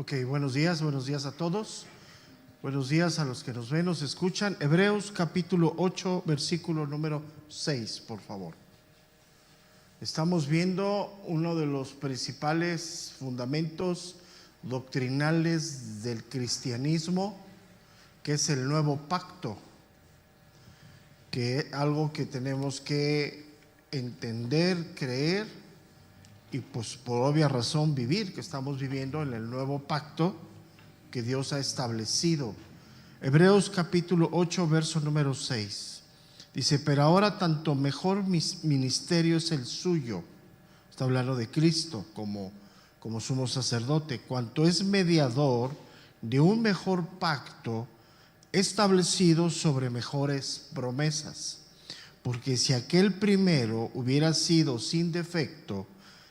Ok, buenos días a todos. Buenos días a los que nos ven, nos escuchan. Hebreos capítulo 8, versículo número 6, por favor. Estamos viendo uno de los principales fundamentos doctrinales del cristianismo, que es el nuevo pacto, que es algo que tenemos que entender, creer y pues por obvia razón vivir, que estamos viviendo en el nuevo pacto que Dios ha establecido. Hebreos capítulo 8, verso número 6. Dice, pero ahora tanto mejor ministerio es el suyo. Está hablando de Cristo como sumo sacerdote, cuanto es mediador de un mejor pacto establecido sobre mejores promesas. Porque si aquel primero hubiera sido sin defecto,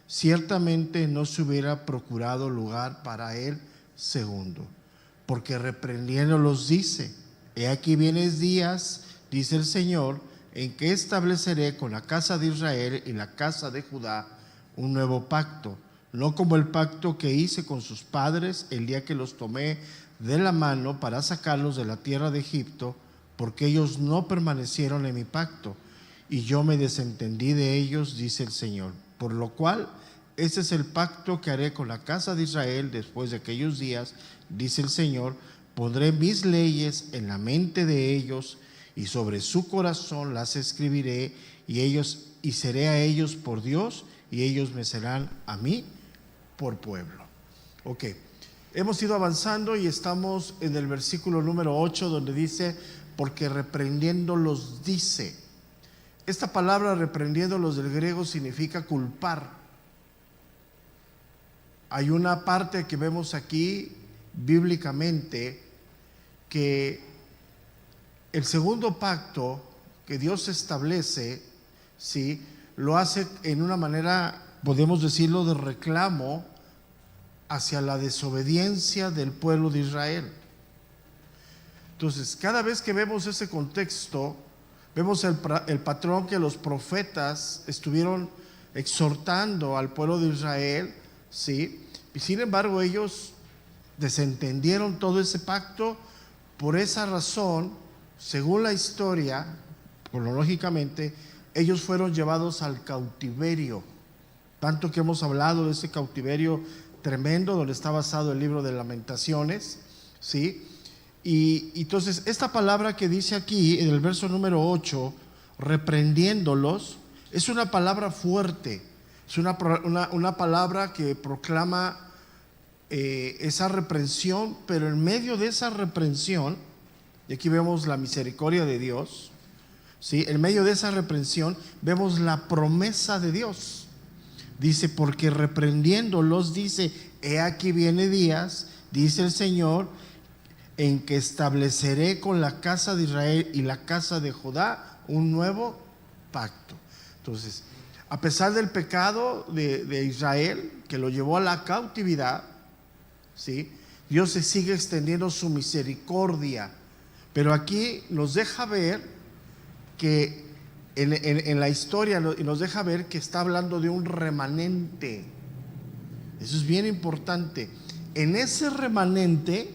ciertamente no se hubiera procurado lugar para el segundo. Porque reprendiéndolos dice, he aquí vienes días, dice el Señor, en que estableceré con la casa de Israel y la casa de Judá un nuevo pacto, no como el pacto que hice con sus padres el día que los tomé de la mano para sacarlos de la tierra de Egipto, porque ellos no permanecieron en mi pacto, y yo me desentendí de ellos, dice el Señor. Por lo cual, este es el pacto que haré con la casa de Israel después de aquellos días, dice el Señor, pondré mis leyes en la mente de ellos y sobre su corazón las escribiré y seré a ellos por Dios y ellos me serán a mí por pueblo. Ok, hemos ido avanzando y estamos en el versículo número 8 donde dice, porque reprendiéndolos dice. Esta palabra reprendiéndolos del griego significa culpar. Hay una parte que vemos aquí bíblicamente que el segundo pacto que Dios establece, ¿sí?, lo hace en una manera, podemos decirlo, de reclamo hacia la desobediencia del pueblo de Israel. Entonces, cada vez que vemos ese contexto, vemos el patrón que los profetas estuvieron exhortando al pueblo de Israel, ¿sí? Y sin embargo ellos desentendieron todo ese pacto. Por esa razón, según la historia, cronológicamente, ellos fueron llevados al cautiverio. Tanto que hemos hablado de ese cautiverio tremendo donde está basado el libro de Lamentaciones, ¿sí? Y entonces esta palabra que dice aquí en el verso número 8, reprendiéndolos, es una palabra fuerte. Es una palabra que proclama esa reprensión, pero en medio de esa reprensión, y aquí vemos la misericordia de Dios, ¿sí? En medio de esa reprensión vemos la promesa de Dios. Dice, porque reprendiéndolos dice, he aquí viene días, dice el Señor, en que estableceré con la casa de Israel y la casa de Judá un nuevo pacto. Entonces, a pesar del pecado de Israel, que lo llevó a la cautividad, ¿sí?, Dios se sigue extendiendo su misericordia. Pero aquí nos deja ver que en la historia nos deja ver que está hablando de un remanente. Eso es bien importante. En ese remanente,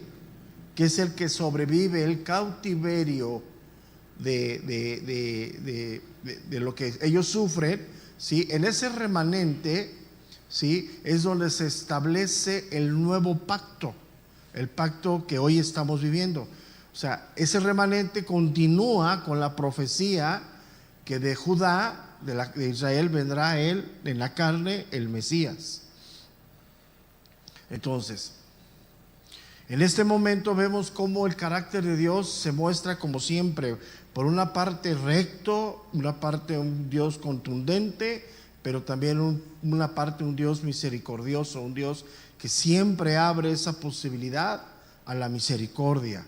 que es el que sobrevive el cautiverio de lo que ellos sufren, ¿sí?, en ese remanente, ¿sí?, es donde se establece el nuevo pacto, el pacto que hoy estamos viviendo. O sea, ese remanente continúa con la profecía que de Judá, de Israel, vendrá él en la carne, el Mesías. Entonces, en este momento vemos cómo el carácter de Dios se muestra como siempre. Por una parte recto, una parte un Dios contundente, pero también una parte un Dios misericordioso, un Dios que siempre abre esa posibilidad a la misericordia.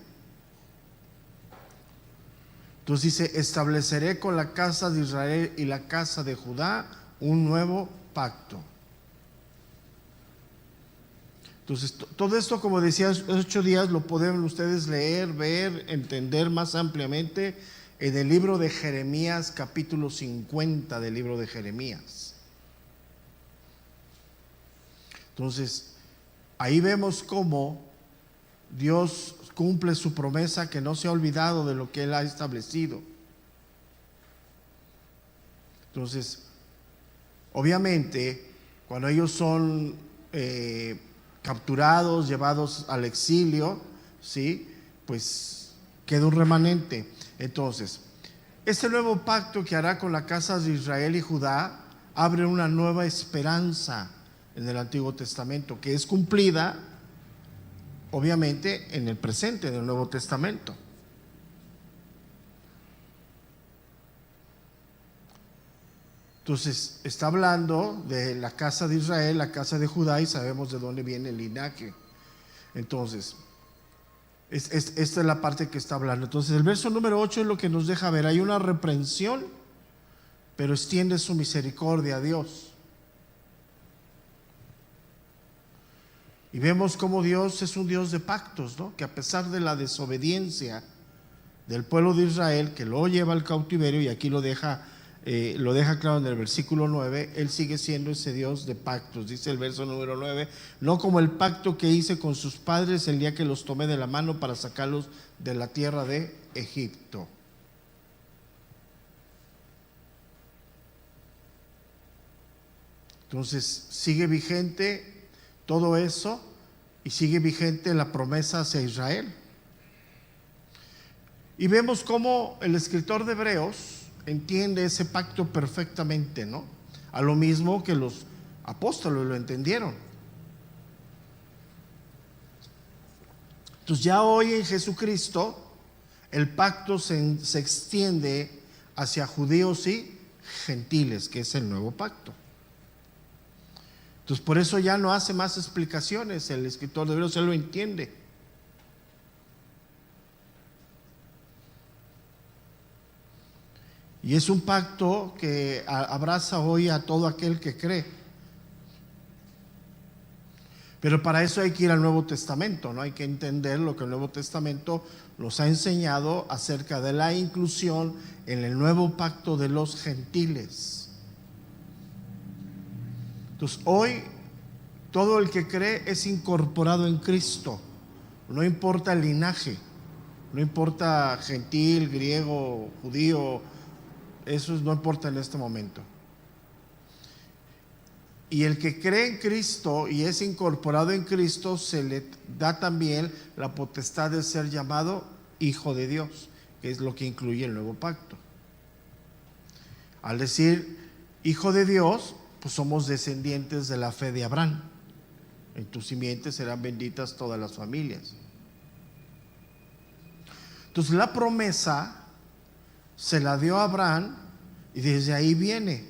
Entonces dice, estableceré con la casa de Israel y la casa de Judá un nuevo pacto. Entonces, todo esto, como decía, 8 días lo pueden ustedes leer, ver, entender más ampliamente en el libro de Jeremías, capítulo 50 del libro de Jeremías. Entonces, ahí vemos cómo Dios cumple su promesa, que no se ha olvidado de lo que Él ha establecido. Entonces, obviamente, cuando ellos son capturados, llevados al exilio, ¿sí? Pues queda un remanente. Entonces, este nuevo pacto que hará con la casa de Israel y Judá abre una nueva esperanza en el Antiguo Testamento, que es cumplida, obviamente, en el presente del Nuevo Testamento. Entonces, está hablando de la casa de Israel, la casa de Judá, y sabemos de dónde viene el linaje. Entonces, esta es la parte que está hablando. Entonces, el verso número 8 es lo que nos deja ver. Hay una reprensión, pero extiende su misericordia a Dios. Y vemos cómo Dios es un Dios de pactos, ¿no? Que a pesar de la desobediencia del pueblo de Israel, que lo lleva al cautiverio, y aquí lo deja claro en el versículo 9, Él sigue siendo ese Dios de pactos. Dice el verso número 9, no como el pacto que hice con sus padres el día que los tomé de la mano para sacarlos de la tierra de Egipto. Entonces sigue vigente todo eso, y sigue vigente la promesa hacia Israel. Y vemos cómo el escritor de Hebreos entiende ese pacto perfectamente, ¿no? A lo mismo que los apóstoles lo entendieron. Entonces ya hoy en Jesucristo el pacto se extiende hacia judíos y gentiles, que es el nuevo pacto. Entonces por eso ya no hace más explicaciones el escritor de Hebreos, él lo entiende. Y es un pacto que abraza hoy a todo aquel que cree. Pero para eso hay que ir al Nuevo Testamento, ¿no? Hay que entender lo que el Nuevo Testamento nos ha enseñado acerca de la inclusión en el nuevo pacto de los gentiles. Entonces hoy todo el que cree es incorporado en Cristo. No importa el linaje, no importa gentil, griego, judío, eso no importa en este momento. Y el que cree en Cristo y es incorporado en Cristo, se le da también la potestad de ser llamado hijo de Dios, que es lo que incluye el nuevo pacto. Al decir hijo de Dios, pues somos descendientes de la fe de Abraham. En tu simiente serán benditas todas las familias. Entonces la promesa se la dio a Abraham y desde ahí viene.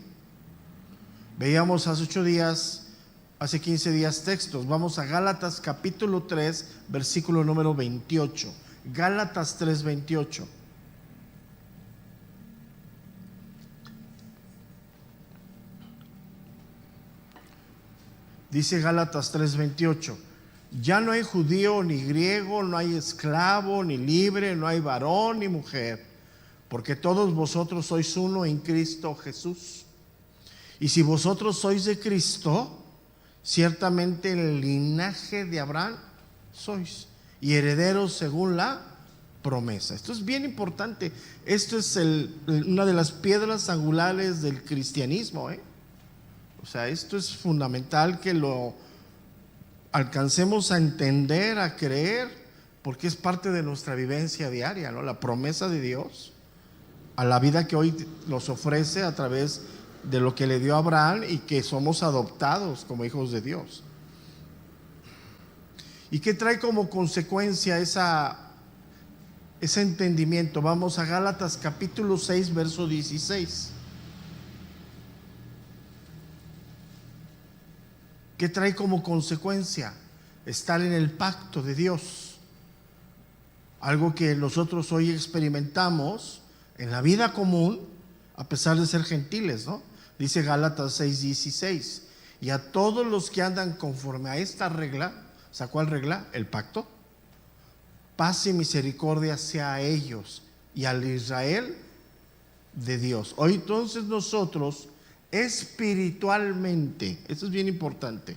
Veíamos hace 15 días textos. Vamos a Gálatas capítulo 3, versículo número 28. Gálatas 3, 28. Dice Gálatas 3, 28. Ya no hay judío ni griego, no hay esclavo ni libre, no hay varón ni mujer, porque todos vosotros sois uno en Cristo Jesús. Y si vosotros sois de Cristo, ciertamente el linaje de Abraham sois, y herederos según la promesa. Esto es bien importante. Esto es una de las piedras angulares del cristianismo, O sea, esto es fundamental que lo alcancemos a entender, a creer, porque es parte de nuestra vivencia diaria, ¿no? La promesa de Dios a la vida que hoy nos ofrece a través de lo que le dio a Abraham, y que somos adoptados como hijos de Dios. ¿Y qué trae como consecuencia ese entendimiento? Vamos a Gálatas capítulo 6, verso 16. ¿Qué trae como consecuencia? Estar en el pacto de Dios. Algo que nosotros hoy experimentamos en la vida común, a pesar de ser gentiles, ¿no? Dice Gálatas 6, 16. Y a todos los que andan conforme a esta regla, o sea, ¿cuál regla? El pacto. Paz y misericordia sea a ellos y al Israel de Dios. Hoy entonces nosotros espiritualmente, esto es bien importante,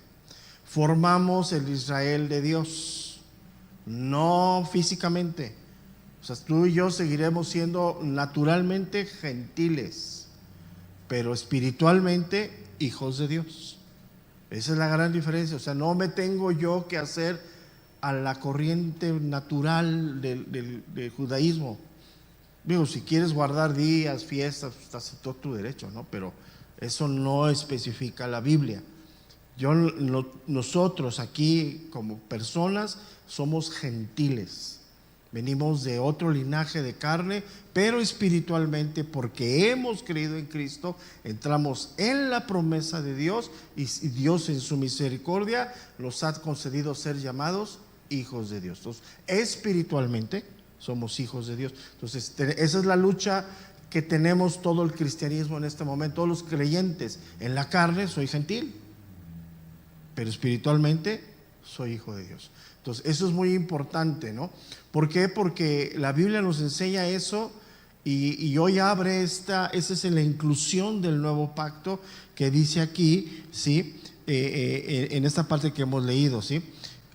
formamos el Israel de Dios, no físicamente. O sea, tú y yo seguiremos siendo naturalmente gentiles, pero espiritualmente hijos de Dios. Esa es la gran diferencia. O sea, no me tengo yo que hacer a la corriente natural del judaísmo. Digo, si quieres guardar días, fiestas, estás en todo tu derecho, ¿no? Pero eso no especifica la Biblia. Nosotros aquí como personas somos gentiles. Venimos de otro linaje de carne, pero espiritualmente, porque hemos creído en Cristo, entramos en la promesa de Dios y Dios en su misericordia nos ha concedido ser llamados hijos de Dios. Entonces, espiritualmente somos hijos de Dios. Entonces, esa es la lucha que tenemos todo el cristianismo en este momento. Todos los creyentes en la carne, soy gentil, pero espiritualmente soy hijo de Dios. Entonces, eso es muy importante, ¿no? ¿Por qué? Porque la Biblia nos enseña eso y hoy abre esa es la inclusión del nuevo pacto que dice aquí, ¿sí? En esta parte que hemos leído, ¿sí?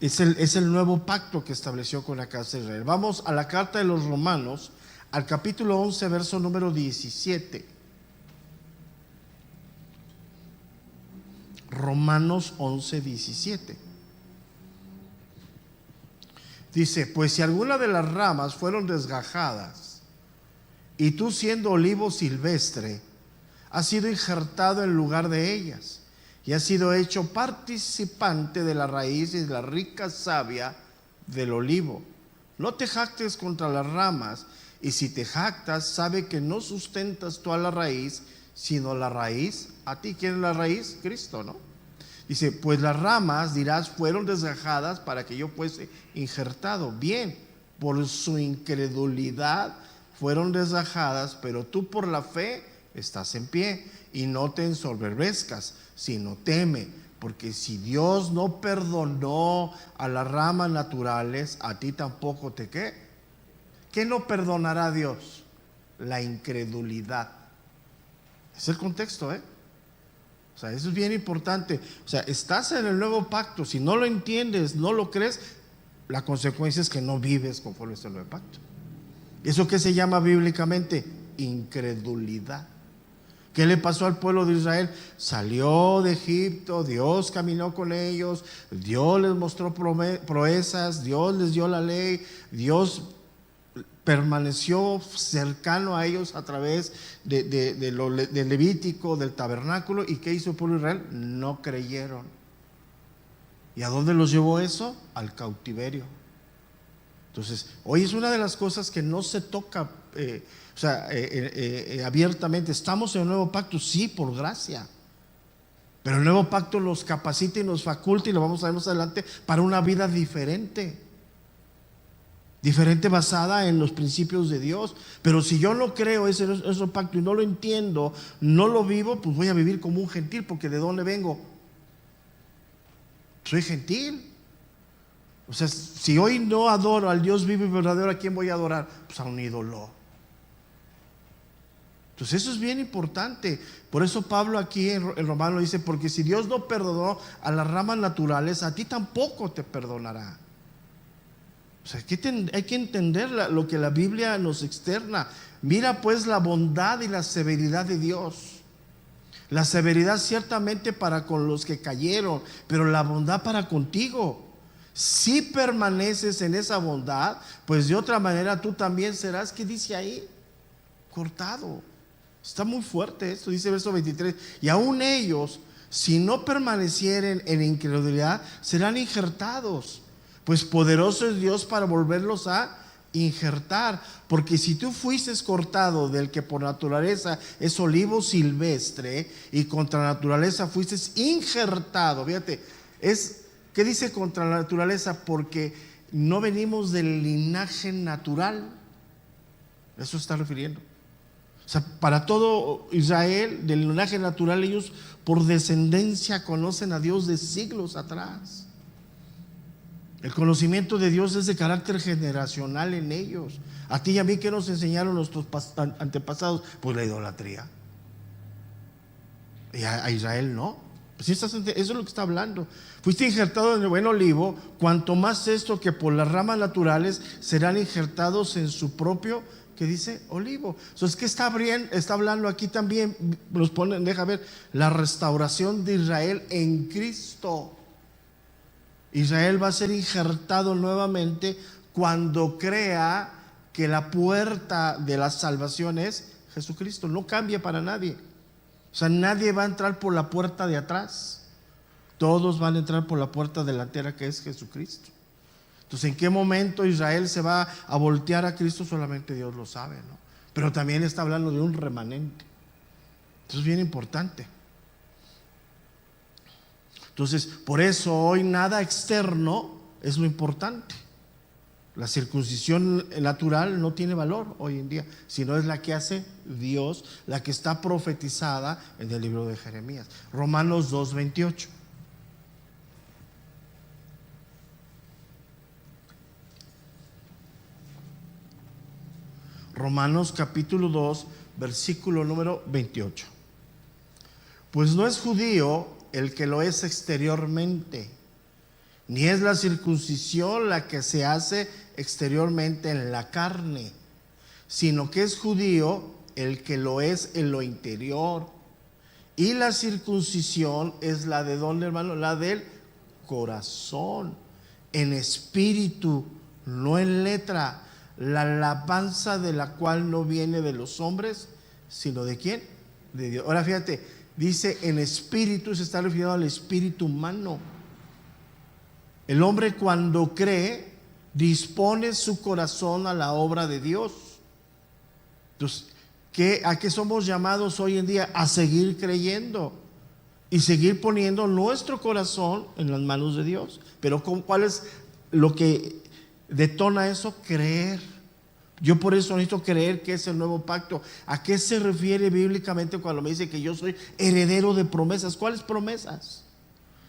Es el nuevo pacto que estableció con la casa de Israel. Vamos a la carta de los Romanos, al capítulo 11, verso número 17. Romanos 11, 17. Dice: pues si alguna de las ramas fueron desgajadas, y tú siendo olivo silvestre, has sido injertado en lugar de ellas, y has sido hecho participante de la raíz y de la rica savia del olivo. No te jactes contra las ramas, y si te jactas, sabe que no sustentas tú a la raíz, sino la raíz a ti. ¿Quién es la raíz? Cristo, ¿no? Dice: pues las ramas, dirás, fueron desgajadas para que yo fuese injertado. Bien, por su incredulidad fueron desgajadas, pero tú por la fe estás en pie. Y no te ensoberbezcas, sino teme, porque si Dios no perdonó a las ramas naturales, a ti tampoco te ¿qué? ¿Qué no perdonará Dios? La incredulidad. Es el contexto, ¿eh? O sea, eso es bien importante. O sea, estás en el nuevo pacto. Si no lo entiendes, no lo crees, la consecuencia es que no vives conforme a este nuevo pacto. ¿Eso qué se llama bíblicamente? Incredulidad. ¿Qué le pasó al pueblo de Israel? Salió de Egipto, Dios caminó con ellos, Dios les mostró proezas, Dios les dio la ley, Dios permaneció cercano a ellos a través del Levítico, del tabernáculo. ¿Y qué hizo el pueblo de Israel? No creyeron. ¿Y a dónde los llevó eso? Al cautiverio. Entonces, hoy es una de las cosas que no se toca abiertamente. Estamos en el nuevo pacto, sí, por gracia, pero el nuevo pacto nos capacita y nos faculta, y lo vamos a ver más adelante, para una vida diferente basada en los principios de Dios. Pero si yo no creo ese pacto y no lo entiendo, no lo vivo, pues voy a vivir como un gentil. Porque ¿de dónde vengo? Soy gentil. O sea, si hoy no adoro al Dios vivo y verdadero, ¿a quién voy a adorar? Pues a un ídolo. Entonces eso es bien importante. Por eso Pablo aquí en Romano dice: porque si Dios no perdonó a las ramas naturales, a ti tampoco te perdonará. O sea, hay que entender lo que la Biblia nos externa. Mira pues la bondad y la severidad de Dios. La severidad ciertamente para con los que cayeron, pero la bondad para contigo. Si permaneces en esa bondad, pues de otra manera tú también serás, ¿qué dice ahí? Cortado. Está muy fuerte esto, dice verso 23. Y aún ellos, si no permanecieren en incredulidad, serán injertados. Pues poderoso es Dios para volverlos a injertar. Porque si tú fuiste cortado del que por naturaleza es olivo silvestre, y contra naturaleza fuiste injertado, fíjate, ¿qué dice contra la naturaleza? Porque no venimos del linaje natural. Eso está refiriendo. O sea, para todo Israel, del linaje natural, ellos por descendencia conocen a Dios de siglos atrás. El conocimiento de Dios es de carácter generacional en ellos. A ti y a mí, ¿qué nos enseñaron nuestros antepasados? Pues la idolatría. Y a Israel no. Pues eso es lo que está hablando. Fuiste injertado en el buen olivo, cuanto más esto que por las ramas naturales serán injertados en su propio, que dice olivo. Entonces, ¿qué está hablando aquí también? Nos ponen, deja ver, la restauración de Israel en Cristo. Israel va a ser injertado nuevamente cuando crea que la puerta de la salvación es Jesucristo. No cambia para nadie. O sea, nadie va a entrar por la puerta de atrás. Todos van a entrar por la puerta delantera, que es Jesucristo. Entonces, ¿en qué momento Israel se va a voltear a Cristo? Solamente Dios lo sabe, ¿no? Pero también está hablando de un remanente. Eso es bien importante. Entonces, por eso hoy nada externo es lo importante. La circuncisión natural no tiene valor hoy en día, sino es la que hace Dios, la que está profetizada en el libro de Jeremías. Romanos 2:28. Romanos capítulo 2, versículo número 28. Pues no es judío el que lo es exteriormente, ni es la circuncisión la que se hace exteriormente en la carne, sino que es judío el que lo es en lo interior. Y la circuncisión es la de ¿dónde, hermano? La del corazón, en espíritu, no en letra, la alabanza de la cual no viene de los hombres, sino ¿de quién? De Dios. Ahora fíjate, dice en espíritu, se está refiriendo al espíritu humano. El hombre cuando cree, dispone su corazón a la obra de Dios. Entonces, ¿a qué somos llamados hoy en día? A seguir creyendo y seguir poniendo nuestro corazón en las manos de Dios. Pero ¿cuál es lo que detona eso? Creer. Yo por eso necesito creer que es el nuevo pacto. ¿A qué se refiere bíblicamente cuando me dice que yo soy heredero de promesas? ¿Cuáles promesas?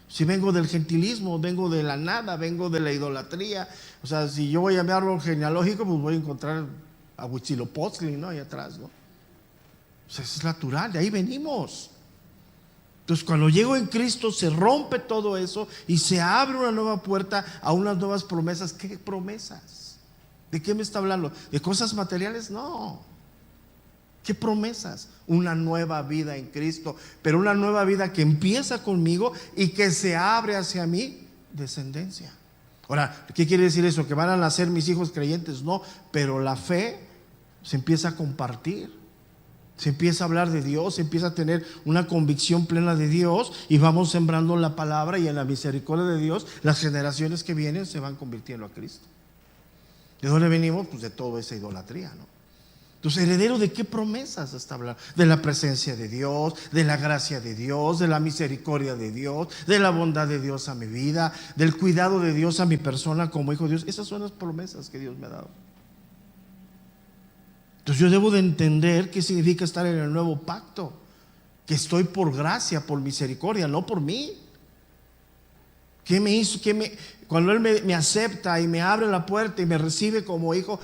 Si vengo del gentilismo, vengo de la nada, vengo de la idolatría. O sea, si yo voy a mi árbol genealógico, pues voy a encontrar a Huitzilopochtli, ¿no? Ahí atrás, ¿no? O sea, eso es natural, de ahí venimos. Entonces, cuando llego en Cristo, se rompe todo eso y se abre una nueva puerta a unas nuevas promesas. ¿Qué promesas? ¿De qué me está hablando? ¿De cosas materiales? No. ¿Qué promesas? Una nueva vida en Cristo, pero una nueva vida que empieza conmigo y que se abre hacia mi descendencia. Ahora, ¿qué quiere decir eso? ¿Que van a nacer mis hijos creyentes? No, pero la fe se empieza a compartir, se empieza a hablar de Dios, se empieza a tener una convicción plena de Dios y vamos sembrando la palabra, y en la misericordia de Dios las generaciones que vienen se van convirtiendo a Cristo. ¿De dónde venimos? Pues de toda esa idolatría, ¿no? Entonces, ¿heredero de qué promesas está hablando? De la presencia de Dios, de la gracia de Dios, de la misericordia de Dios, de la bondad de Dios a mi vida, del cuidado de Dios a mi persona como hijo de Dios. Esas son las promesas que Dios me ha dado. Entonces yo debo de entender qué significa estar en el nuevo pacto, que estoy por gracia, por misericordia, no por mí. ¿Qué me hizo? Cuando Él me acepta y me abre la puerta y me recibe como hijo,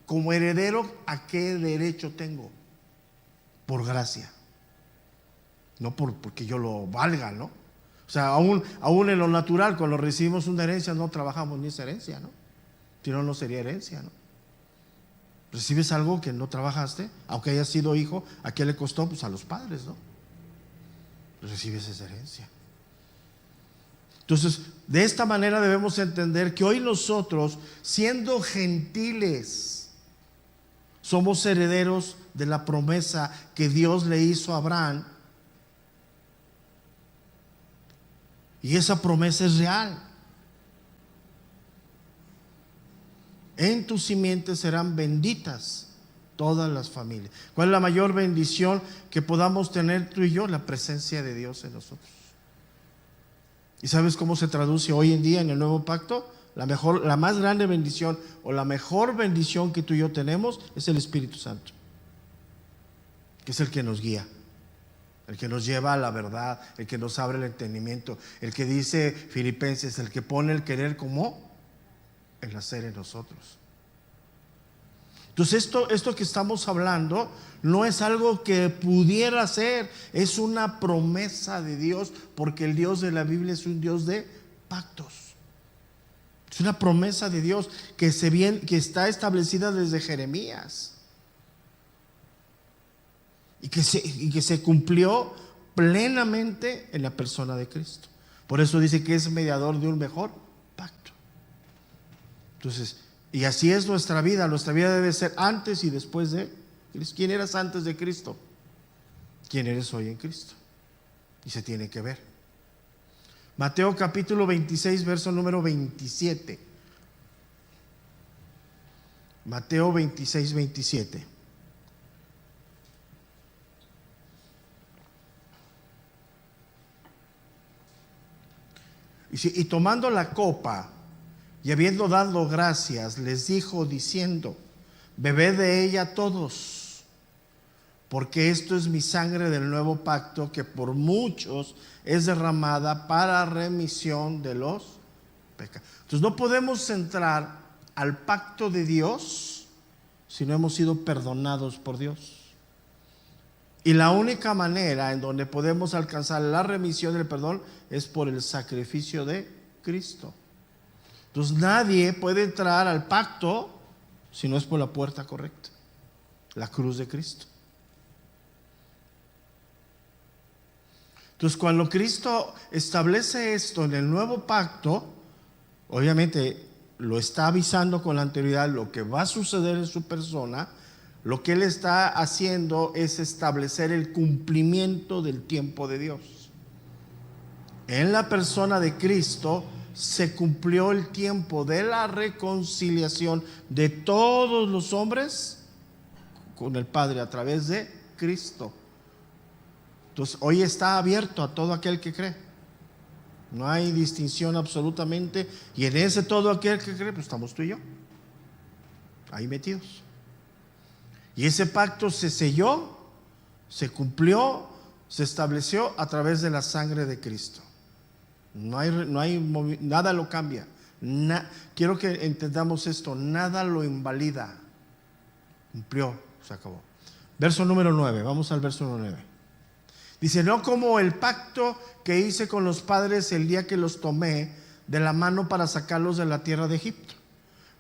como heredero, ¿a qué derecho tengo? Por gracia, no porque yo lo valga, ¿no? O sea, aún en lo natural, cuando recibimos una herencia, no trabajamos ni esa herencia, ¿no? Si no, no sería herencia, ¿no? Recibes algo que no trabajaste, aunque hayas sido hijo. ¿A qué le costó? Pues a los padres, ¿no? Recibes esa herencia. Entonces, de esta manera debemos entender que hoy nosotros, siendo gentiles, somos herederos de la promesa que Dios le hizo a Abraham. Y esa promesa es real. En tu simiente serán benditas todas las familias. ¿Cuál es la mayor bendición que podamos tener tú y yo? La presencia de Dios en nosotros. ¿Y sabes cómo se traduce hoy en día en el nuevo pacto? La más grande bendición o la mejor bendición que tú y yo tenemos es el Espíritu Santo, que es el que nos guía, el que nos lleva a la verdad, el que nos abre el entendimiento, el que dice Filipenses, el que pone el querer como el hacer en nosotros. Entonces esto que estamos hablando no es algo que pudiera ser, es una promesa de Dios, porque el Dios de la Biblia es un Dios de pactos. Es una promesa de Dios que está establecida desde Jeremías y que se cumplió plenamente en la persona de Cristo. Por eso dice que es mediador de un mejor pacto. Entonces, y así es nuestra vida. Nuestra vida debe ser antes y después de Cristo. ¿Quién eras antes de Cristo? ¿Quién eres hoy en Cristo? Y se tiene que ver. Mateo capítulo 26, verso número 27. Mateo 26, 27. Y tomando la copa y habiendo dado gracias, les dijo diciendo: bebed de ella todos, porque esto es mi sangre del nuevo pacto, que por muchos es derramada para remisión de los pecados. Entonces no podemos entrar al pacto de Dios si no hemos sido perdonados por Dios. Y la única manera en donde podemos alcanzar la remisión del perdón es por el sacrificio de Cristo. Entonces nadie puede entrar al pacto si no es por la puerta correcta, la cruz de Cristo. Entonces cuando Cristo establece esto en el nuevo pacto, obviamente lo está avisando con la anterioridad lo que va a suceder en su persona. Lo que Él está haciendo es establecer el cumplimiento del tiempo de Dios. En la persona de Cristo se cumplió el tiempo de la reconciliación de todos los hombres con el Padre a través de Cristo. Entonces hoy está abierto a todo aquel que cree. No hay distinción absolutamente. Y en ese todo aquel que cree, pues estamos tú y yo ahí metidos. Y ese pacto se selló, se cumplió, se estableció a través de la sangre de Cristo. Nada lo cambia. Quiero que entendamos esto, nada lo invalida. Cumplió, se acabó. Verso número 9, vamos al verso 9. Dice: no como el pacto que hice con los padres el día que los tomé de la mano para sacarlos de la tierra de Egipto,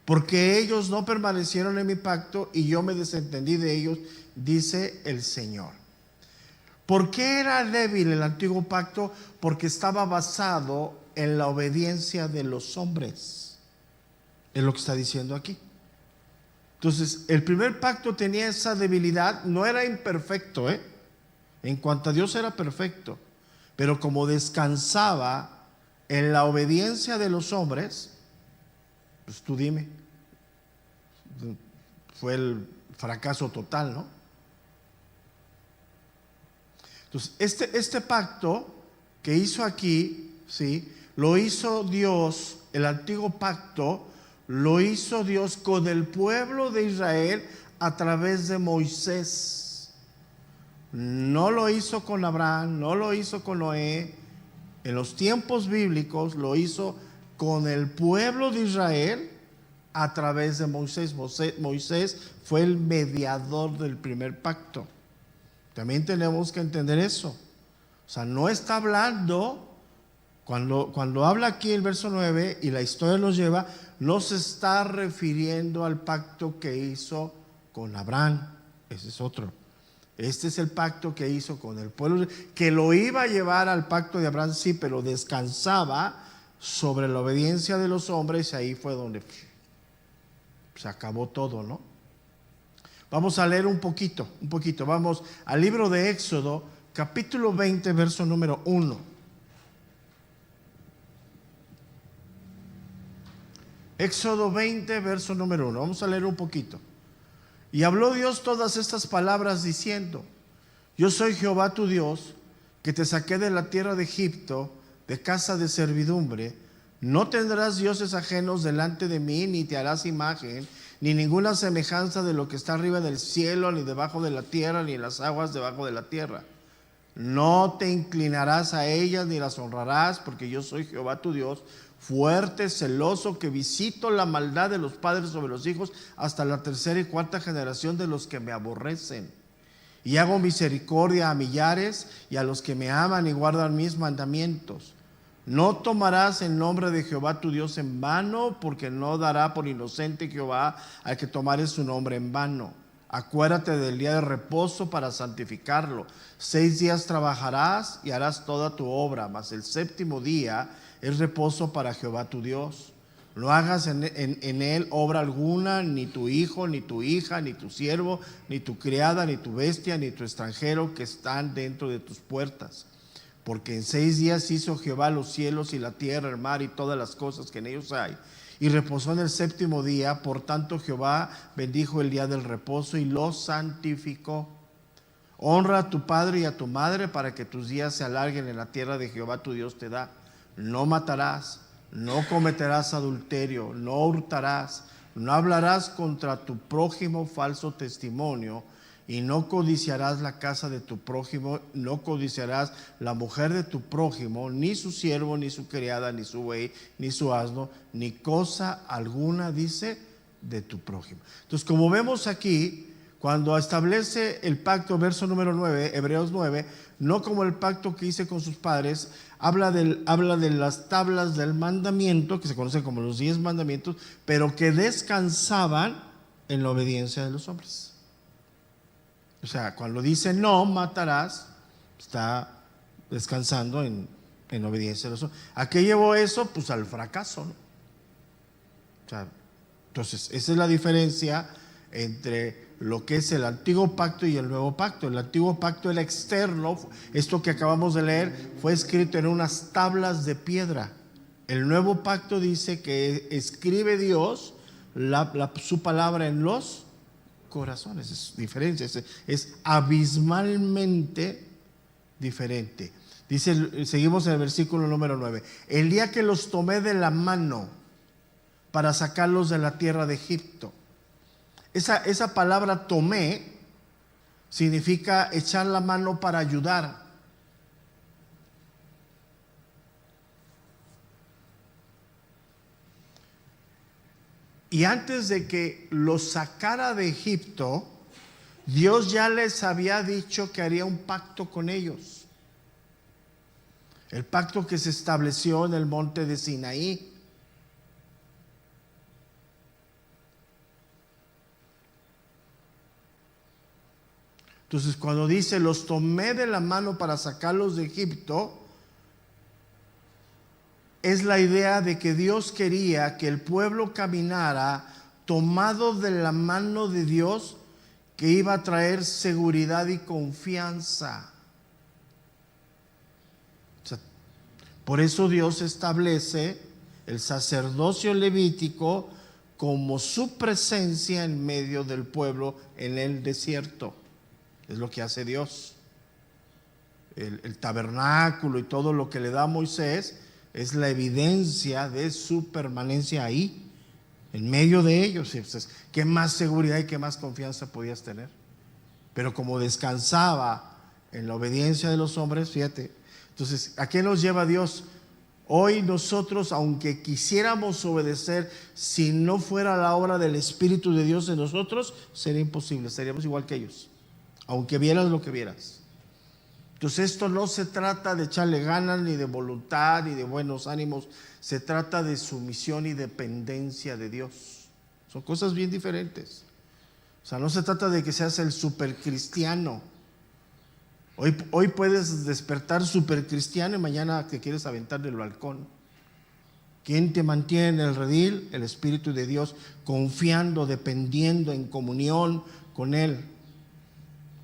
porque ellos no permanecieron en mi pacto y yo me desentendí de ellos, dice el Señor. ¿Por qué era débil el antiguo pacto? Porque estaba basado en la obediencia de los hombres. Es lo que está diciendo aquí. Entonces, el primer pacto tenía esa debilidad, no era imperfecto, en cuanto a Dios era perfecto, pero como descansaba en la obediencia de los hombres, pues tú dime, fue el fracaso total, ¿no? Entonces, este pacto que hizo aquí, ¿sí?, lo hizo Dios, el antiguo pacto, lo hizo Dios con el pueblo de Israel a través de Moisés. No lo hizo con Abraham, no lo hizo con Noé. En los tiempos bíblicos lo hizo con el pueblo de Israel a través de Moisés. Moisés fue el mediador del primer pacto. También tenemos que entender eso. O sea, no está hablando, cuando habla aquí el verso 9 y la historia nos lleva, no se está refiriendo al pacto que hizo con Abraham. Ese es otro. Este es el pacto que hizo con el pueblo, que lo iba a llevar al pacto de Abraham, sí, pero descansaba sobre la obediencia de los hombres, y ahí fue donde se acabó todo, ¿no? Vamos a leer un poquito. Vamos al libro de Éxodo, capítulo 20, verso número 1. Éxodo 20, verso número 1. Vamos a leer un poquito. Y habló Dios todas estas palabras diciendo: yo soy Jehová tu Dios, que te saqué de la tierra de Egipto, de casa de servidumbre. No tendrás dioses ajenos delante de mí, ni te harás imagen, ni ninguna semejanza de lo que está arriba del cielo, ni debajo de la tierra, ni en las aguas debajo de la tierra. No te inclinarás a ellas, ni las honrarás, porque yo soy Jehová tu Dios, fuerte, celoso, que visito la maldad de los padres sobre los hijos hasta la tercera y cuarta generación de los que me aborrecen. Y hago misericordia a millares y a los que me aman y guardan mis mandamientos. No tomarás el nombre de Jehová tu Dios en vano, porque no dará por inocente Jehová al que tomare su nombre en vano. Acuérdate del día de reposo para santificarlo. 6 días trabajarás y harás toda tu obra, mas el séptimo día es reposo para Jehová tu Dios. No hagas en él obra alguna, ni tu hijo, ni tu hija, ni tu siervo, ni tu criada, ni tu bestia, ni tu extranjero que están dentro de tus puertas. Porque en 6 días hizo Jehová los cielos y la tierra, el mar y todas las cosas que en ellos hay, y reposó en el séptimo día. Por tanto Jehová bendijo el día del reposo y lo santificó. Honra a tu padre y a tu madre para que tus días se alarguen en la tierra de Jehová tu Dios te da. No matarás, no cometerás adulterio, no hurtarás, no hablarás contra tu prójimo falso testimonio, y no codiciarás la casa de tu prójimo, no codiciarás la mujer de tu prójimo, ni su siervo, ni su criada, ni su buey, ni su asno, ni cosa alguna, dice, de tu prójimo. Entonces, como vemos aquí, cuando establece el pacto, verso número 9, Hebreos 9, no como el pacto que hice con sus padres, habla de las tablas del mandamiento, que se conocen como los 10 mandamientos, pero que descansaban en la obediencia de los hombres. O sea, cuando dice no matarás, está descansando en obediencia de los hombres. ¿A qué llevó eso? Pues al fracaso, ¿no? O sea, entonces, esa es la diferencia entre lo que es el antiguo pacto y el nuevo pacto. El antiguo pacto era externo. Esto que acabamos de leer fue escrito en unas tablas de piedra. El nuevo pacto dice que escribe Dios su palabra en los corazones. Es diferente, es abismalmente diferente. Dice, seguimos en el versículo número 9. El día que los tomé de la mano para sacarlos de la tierra de Egipto. Esa palabra tomé significa echar la mano para ayudar. Y antes de que los sacara de Egipto, Dios ya les había dicho que haría un pacto con ellos. El pacto que se estableció en el monte de Sinaí. Entonces, cuando dice los tomé de la mano para sacarlos de Egipto, es la idea de que Dios quería que el pueblo caminara tomado de la mano de Dios, que iba a traer seguridad y confianza. O sea, por eso Dios establece el sacerdocio levítico como su presencia en medio del pueblo en el desierto. Es lo que hace Dios. El tabernáculo y todo lo que le da a Moisés es la evidencia de su permanencia ahí, en medio de ellos. Entonces, ¿qué más seguridad y qué más confianza podías tener? Pero como descansaba en la obediencia de los hombres, fíjate. Entonces, ¿a qué nos lleva Dios? Hoy nosotros, aunque quisiéramos obedecer, si no fuera la obra del Espíritu de Dios en nosotros, sería imposible, seríamos igual que ellos. Aunque vieras lo que vieras. Entonces esto no se trata de echarle ganas, ni de voluntad, ni de buenos ánimos. Se trata de sumisión y dependencia de Dios. Son cosas bien diferentes. O sea, no se trata de que seas el supercristiano. Hoy puedes despertar supercristiano y mañana te quieres aventar del balcón. ¿Quién te mantiene en el redil? El Espíritu de Dios, confiando, dependiendo, en comunión con Él.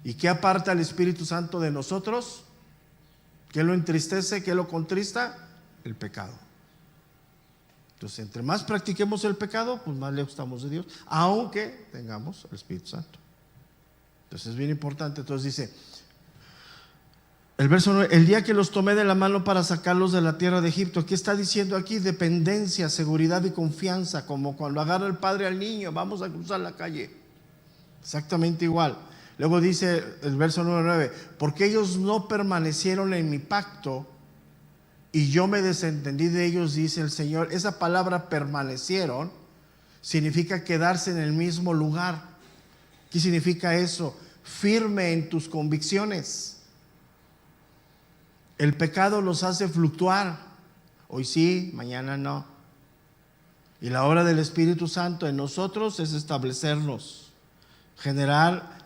¿Y qué aparta el Espíritu Santo de nosotros? ¿Qué lo entristece? ¿Qué lo contrista? El pecado. Entonces, entre más practiquemos el pecado, pues más lejos estamos de Dios, aunque tengamos el Espíritu Santo. Entonces es bien importante. Entonces dice, el verso 9, el día que los tomé de la mano para sacarlos de la tierra de Egipto. ¿Qué está diciendo aquí? Dependencia, seguridad y confianza, como cuando agarra el padre al niño, vamos a cruzar la calle. Exactamente igual. Luego dice el verso 9, porque ellos no permanecieron en mi pacto y yo me desentendí de ellos, dice el Señor. Esa palabra permanecieron significa quedarse en el mismo lugar. ¿Qué significa eso? Firme en tus convicciones. El pecado los hace fluctuar. Hoy sí, mañana no. Y la obra del Espíritu Santo en nosotros es establecernos, generar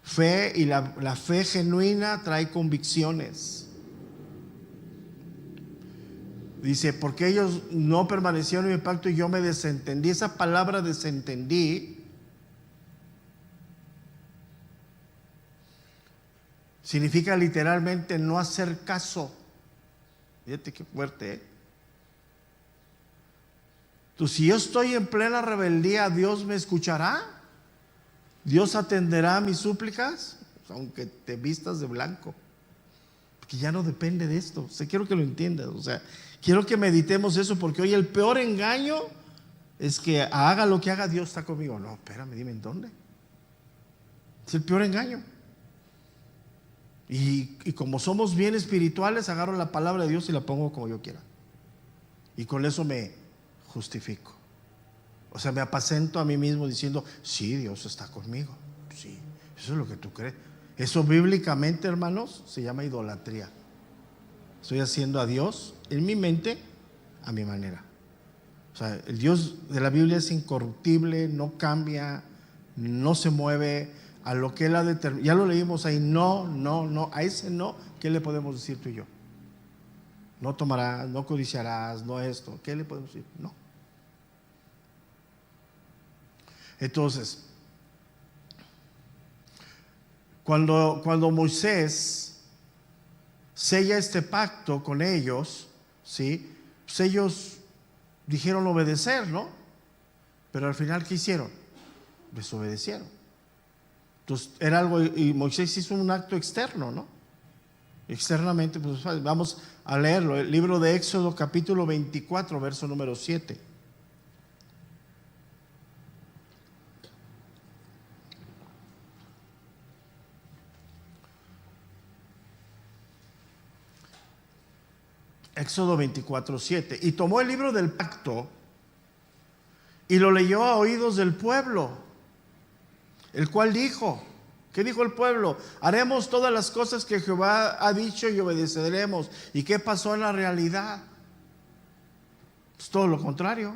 fe, y la fe genuina trae convicciones. Dice, porque ellos no permanecieron en mi pacto y yo me desentendí. Esa palabra desentendí significa literalmente no hacer caso. Fíjate qué fuerte, ¿eh? Entonces, si yo estoy en plena rebeldía, ¿Dios me escuchará? ¿Dios atenderá a mis súplicas? Aunque te vistas de blanco. Porque ya no depende de esto. O sea, quiero que lo entiendas. O sea, quiero que meditemos eso, porque hoy el peor engaño es que haga lo que haga, Dios está conmigo. No, espérame, dime en dónde. Es el peor engaño. Y como somos bien espirituales, agarro la palabra de Dios y la pongo como yo quiera. Y con eso me justifico. O sea, me apacento a mí mismo diciendo, sí, Dios está conmigo. Sí, eso es lo que tú crees. Eso bíblicamente, hermanos, se llama idolatría. Estoy haciendo a Dios en mi mente, a mi manera. O sea, el Dios de la Biblia es incorruptible, no cambia, no se mueve a lo que Él ha determinado. Ya lo leímos ahí, no, a ese no, ¿qué le podemos decir tú y yo? No tomarás, no codiciarás, no esto, ¿qué le podemos decir? No. Entonces, cuando Moisés sella este pacto con ellos, ¿sí? Pues ellos dijeron obedecer, ¿no? Pero al final, ¿qué hicieron? Desobedecieron. Entonces era algo, y Moisés hizo un acto externo, ¿no? Externamente, pues vamos a leerlo. El libro de Éxodo, capítulo 24, verso número 7. Éxodo 24, 7. Y tomó el libro del pacto y lo leyó a oídos del pueblo, el cual dijo, ¿qué dijo el pueblo? Haremos todas las cosas que Jehová ha dicho y obedeceremos. ¿Y qué pasó en la realidad? Pues todo lo contrario.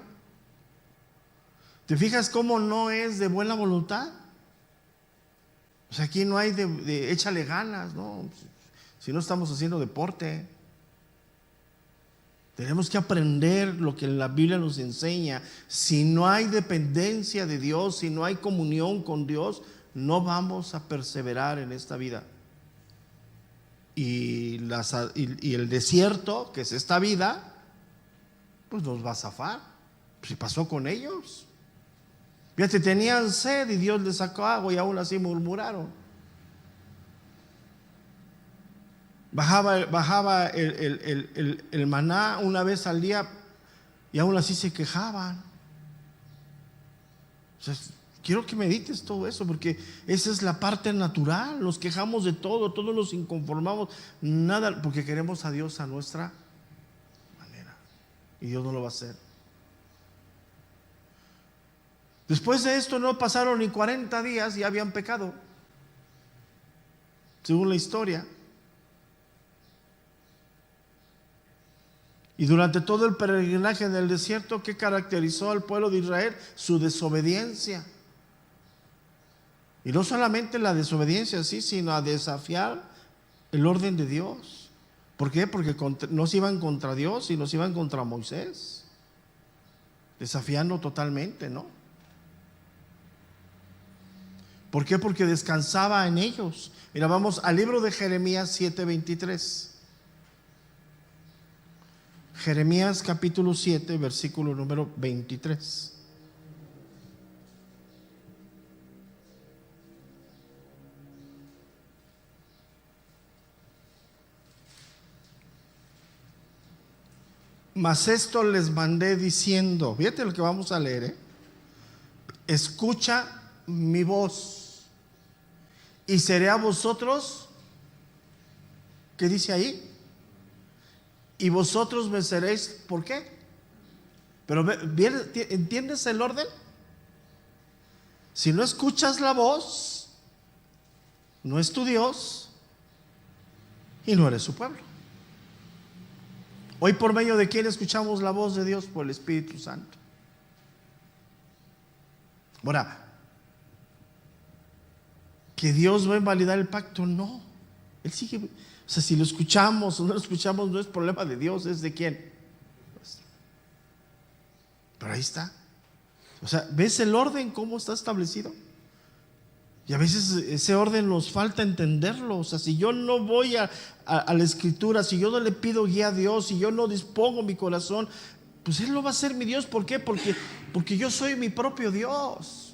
¿Te fijas cómo no es de buena voluntad? O sea, aquí no hay de échale ganas, ¿no? Si no estamos haciendo deporte. Tenemos que aprender lo que la Biblia nos enseña. Si no hay dependencia de Dios, si no hay comunión con Dios, no vamos a perseverar en esta vida. Y el desierto, que es esta vida, pues nos va a zafar. Si pasó con ellos. Fíjate, tenían sed y Dios les sacó agua y aún así murmuraron. Bajaba el maná una vez al día y aún así se quejaban. O sea, quiero que medites todo eso, porque esa es la parte natural. Nos quejamos de todo, todos nos inconformamos, nada, porque queremos a Dios a nuestra manera. Y Dios no lo va a hacer. Después de esto no pasaron ni 40 días y habían pecado, según la historia. Y durante todo el peregrinaje en el desierto, ¿qué caracterizó al pueblo de Israel? Su desobediencia. Y no solamente la desobediencia, sí, sino a desafiar el orden de Dios. ¿Por qué? Porque no se iban contra Dios, sino se iban contra Moisés. Desafiando totalmente, ¿no? ¿Por qué? Porque descansaba en ellos. Mira, vamos al libro de Jeremías 7:23. Jeremías capítulo 7, versículo número 23. Mas esto les mandé diciendo, fíjate lo que vamos a leer, escucha mi voz y seré a vosotros, ¿qué dice ahí? y vosotros me seréis, ¿por qué? Pero ¿entiendes el orden? Si no escuchas la voz, no es tu Dios y no eres su pueblo. Hoy, ¿por medio de quién escuchamos la voz de Dios? Por el Espíritu Santo. Ahora, ¿que Dios va a invalidar el pacto? No. Él sigue. O sea, si lo escuchamos o no lo escuchamos, no es problema de Dios, es de quién. Pero ahí está. O sea, ¿ves el orden cómo está establecido? Y a veces ese orden nos falta entenderlo. O sea, si yo no voy a la Escritura, si yo no le pido guía a Dios, si yo no dispongo mi corazón, pues Él no va a ser mi Dios. ¿Por qué? Porque yo soy mi propio Dios.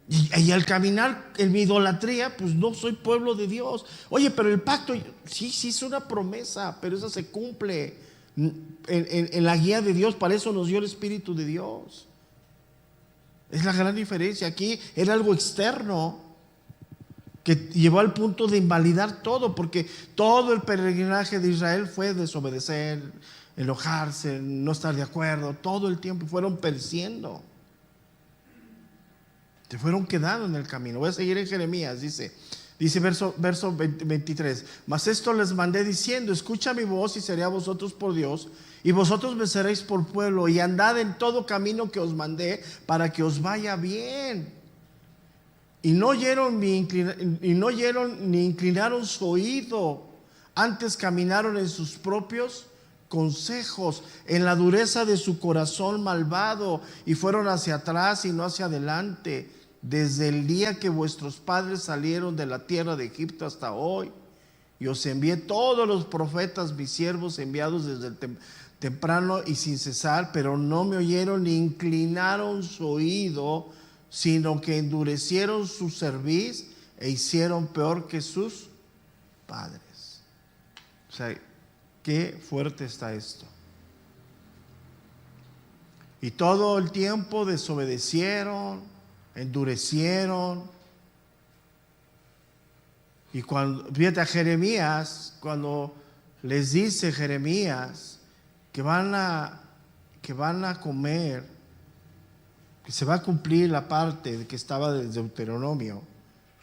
Y al caminar en mi idolatría, pues no soy pueblo de Dios. Oye, pero el pacto, sí es una promesa, pero esa se cumple en la guía de Dios. Para eso nos dio el Espíritu de Dios. Es la gran diferencia. Aquí era algo externo que llevó al punto de invalidar todo, porque todo el peregrinaje de Israel fue desobedecer, enojarse, no estar de acuerdo, todo el tiempo fueron pereciendo. Se fueron quedando en el camino. Voy a seguir en Jeremías, dice verso 23. Mas esto les mandé diciendo: escucha mi voz y seré a vosotros por Dios, y vosotros me seréis por pueblo, y andad en todo camino que os mandé, para que os vaya bien. Y no oyeron ni inclinaron su oído, antes caminaron en sus propios consejos, en la dureza de su corazón malvado, y fueron hacia atrás y no hacia adelante, desde el día que vuestros padres salieron de la tierra de Egipto hasta hoy. Y os envié todos los profetas, mis siervos, enviados desde el temprano y sin cesar, pero no me oyeron ni inclinaron su oído, sino que endurecieron su cerviz e hicieron peor que sus padres. O sea, qué fuerte está esto. Y todo el tiempo desobedecieron, endurecieron. Y cuando, fíjate a Jeremías, cuando les dice Jeremías que van a comer, que se va a cumplir la parte que estaba de Deuteronomio,